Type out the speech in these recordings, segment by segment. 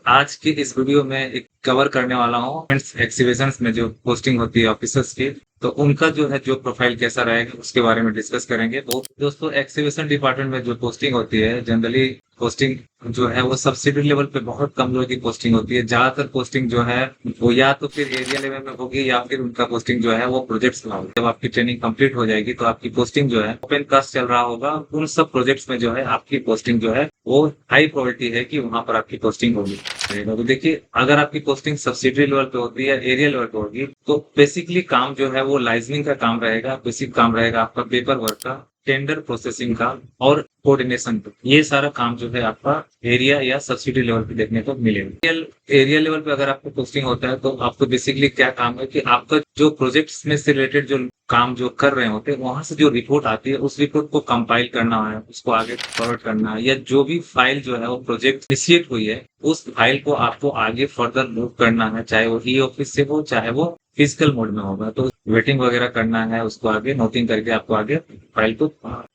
आज की इस वीडियो में एक कवर करने वाला हूँ एक्सिबिशंस में जो पोस्टिंग होती है ऑफिसर्स की। तो उनका जो है जो प्रोफाइल कैसा रहेगा उसके बारे में डिस्कस करेंगे। तो दोस्तों, एक्सिबिशन डिपार्टमेंट में जो पोस्टिंग होती है जनरली पोस्टिंग जो है वो सब्सिडी लेवल पे बहुत कम लोगों की पोस्टिंग होती है। ज्यादातर पोस्टिंग जो है वो या तो फिर एरिया लेवल में होगी या फिर उनका पोस्टिंग जो है वो प्रोजेक्ट्स में होगी। जब आपकी ट्रेनिंग कंप्लीट हो जाएगी तो आपकी पोस्टिंग जो है ओपन कास्ट चल रहा होगा। उन सब प्रोजेक्ट्स में जो है आपकी पोस्टिंग जो है वो हाई प्रोबेबिलिटी है कि वहां पर आपकी पोस्टिंग होगी। तो देखिए, अगर आपकी पोस्टिंग सब्सिडरी लेवल पे होती है, एरिया लेवल पे होगी, तो बेसिकली काम जो है वो लाइजनिंग का काम रहेगा। बेसिक काम रहेगा आपका पेपर वर्क का, टेंडर प्रोसेसिंग का और कोऑर्डिनेशन का। ये सारा काम जो है आपका एरिया या सब्सिडी लेवल पे देखने को मिलेगा। एरिया लेवल पे अगर आपको पोस्टिंग होता है तो आपको बेसिकली क्या काम है कि आपका जो प्रोजेक्ट्स में से रिलेटेड जो काम जो कर रहे होते हैं वहां से जो रिपोर्ट आती है उस रिपोर्ट को कंपाइल करना है, उसको आगे फॉरवर्ड करना है, या जो भी फाइल जो है वो प्रोजेक्ट इनिशिएट हुई है उस फाइल को आपको आगे फर्दर मूव करना है, चाहे वो ई ऑफिस से हो चाहे वो फिजिकल मोड में होगा। तो वेटिंग वगैरह करना है, उसको आगे नोटिंग करके आपको आगे फाइल को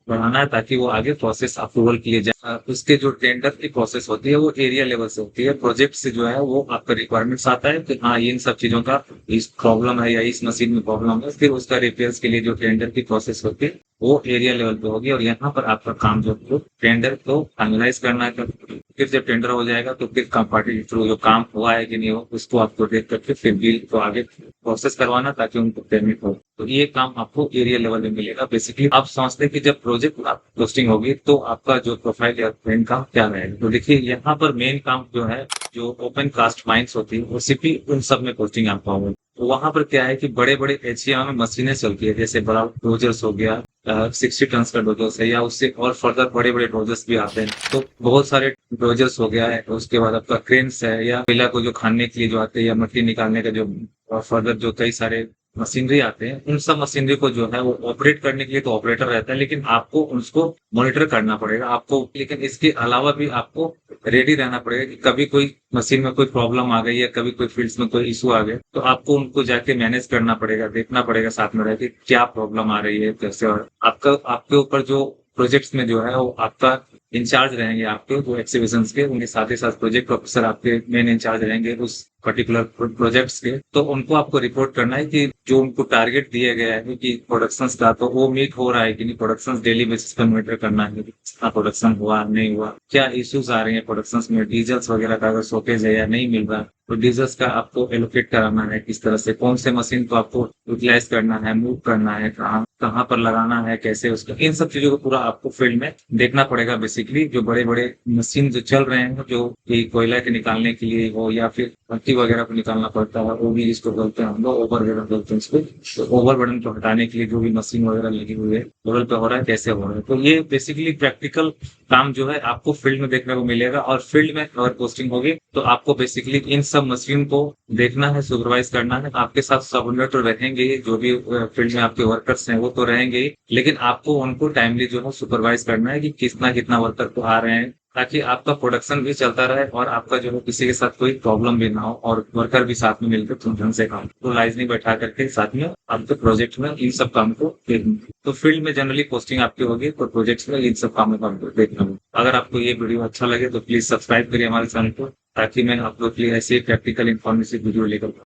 बढ़ाना है ताकि वो आगे प्रोसेस अप्रूवल किए जाए। उसके जो टेंडर की प्रोसेस होती है वो एरिया लेवल से होती है। प्रोजेक्ट से जो है वो आपका रिक्वायरमेंट्स आता है कि हाँ इन सब चीजों का इस प्रॉब्लम है या इस मशीन में प्रॉब्लम है, फिर उसका रिपेयर्स के लिए जो टेंडर की प्रोसेस होती है वो एरिया लेवल पे होगी। और यहाँ पर आपका काम जो है टेंडर को फाइनलाइज करना है। फिर जब टेंडर हो जाएगा तो फिर पार्टी के थ्रू जो काम हुआ है कि नहीं हो उसको आपको देख करके फिर बिल को आगे प्रोसेस करवाना ताकि उनको पेमेंट हो। तो ये काम आपको एरिया लेवल में मिलेगा। बेसिकली आप समझते हैं कि जब प्रोजेक्ट पोस्टिंग होगी तो आपका जो प्रोफाइल या मेन काम क्या रहेगा। तो देखिए, यहाँ पर मेन काम जो है जो ओपन कास्ट माइंस होती है वो सिर्फ उन सब में पोस्टिंग आपका होगा। तो वहां पर क्या है कि बड़े बड़े एचईएम में मशीनें चलती है, जैसे बड़ा डोजर्स हो गया, 60 टन का डोजर्स है, या उससे और फर्दर बड़े बड़े डोजर्स भी आते हैं। तो बहुत सारे डोजर्स हो गया है, उसके बाद आपका क्रेन्स है, या कोयला को जो खाने के लिए जो आते हैं, या मिट्टी निकालने का जो फर्दर जो कई सारे मशीनरी आते हैं, उन सब मशीनरी को जो है वो ऑपरेट करने के लिए तो ऑपरेटर रहता है, लेकिन आपको उसको मॉनिटर करना पड़ेगा आपको। लेकिन इसके अलावा भी आपको रेडी रहना पड़ेगा कि कभी कोई मशीन में कोई प्रॉब्लम आ गई या कभी कोई फील्ड्स में कोई इशू आ गया तो आपको उनको जाके मैनेज करना पड़ेगा, देखना पड़ेगा साथ में रह के क्या प्रॉब्लम आ रही है कैसे। और आपका आपके ऊपर जो प्रोजेक्ट्स में जो है वो आपका इंचार्ज रहेंगे, आपके जो एक्सिबिशंस के, उनके साथ ही साथ प्रोजेक्ट ऑफिसर आपके मेन इंचार्ज रहेंगे उस पर्टिकुलर प्रोजेक्ट्स के। तो उनको आपको रिपोर्ट करना है कि जो उनको टारगेट दिया गया है कि प्रोडक्शन का, तो वो मीट हो रहा है कि नहीं। प्रोडक्शन डेली बेसिस पर मॉनिटर करना है, कितना प्रोडक्शन हुआ नहीं हुआ, क्या इश्यूज आ रहे हैं प्रोडक्शन में, डीजल्स वगैरह का अगर शॉर्टेज है या नहीं मिल रहा, तो डीजल्स का आपको एलोकेट कराना है, किस तरह से कौन से मशीन को आपको यूटिलाइज करना है, मूव करना है, कहाँ कहाँ पर लगाना है, कैसे उसका, इन सब चीजों को पूरा आपको फील्ड में देखना पड़ेगा। बेसिकली जो बड़े बड़े मशीन जो चल रहे हैं, जो कि कोयला के निकालने के लिए हो या फिर मट्टी वगैरह को निकालना पड़ता है, वो भी इसको बोलते हैं हम लोग ओवरबर्डन बोलते हैं इसको। तो ओवरबर्डन को हटाने के लिए जो भी मशीन वगैरह लगी हुई है लेवल पे हो रहा है, कैसे हो रहा है। तो ये बेसिकली प्रैक्टिकल काम जो है आपको फील्ड में देखने को मिलेगा। और फील्ड में अगर पोस्टिंग होगी तो आपको बेसिकली इन सब मशीन को देखना है, सुपरवाइज करना है। आपके साथ सबऑर्डिनेटर रहेंगे ही, जो भी फील्ड में आपके वर्कर्स हैं वो तो रहेंगे ही, लेकिन आपको उनको टाइमली जो है सुपरवाइज करना है कि कितना कितना वर्कर को आ रहे हैं, ताकि आपका प्रोडक्शन भी चलता रहे और आपका जो है किसी के साथ कोई प्रॉब्लम भी ना हो, और वर्कर भी साथ में मिलकर तुम ढंग से काम तो लाइजनी बैठा करके साथ में आपके प्रोजेक्ट में इन सब काम को देखना। तो फील्ड में जनरली पोस्टिंग आपकी होगी तो प्रोजेक्ट्स में इन सब काम को देखना होगा। अगर आपको ये वीडियो अच्छा लगे तो प्लीज सब्सक्राइब करिए हमारे चैनल को, ताकि मैं आप लोग के लिए ऐसे प्रैक्टिकल इन्फॉर्मेटिव वीडियो लेकर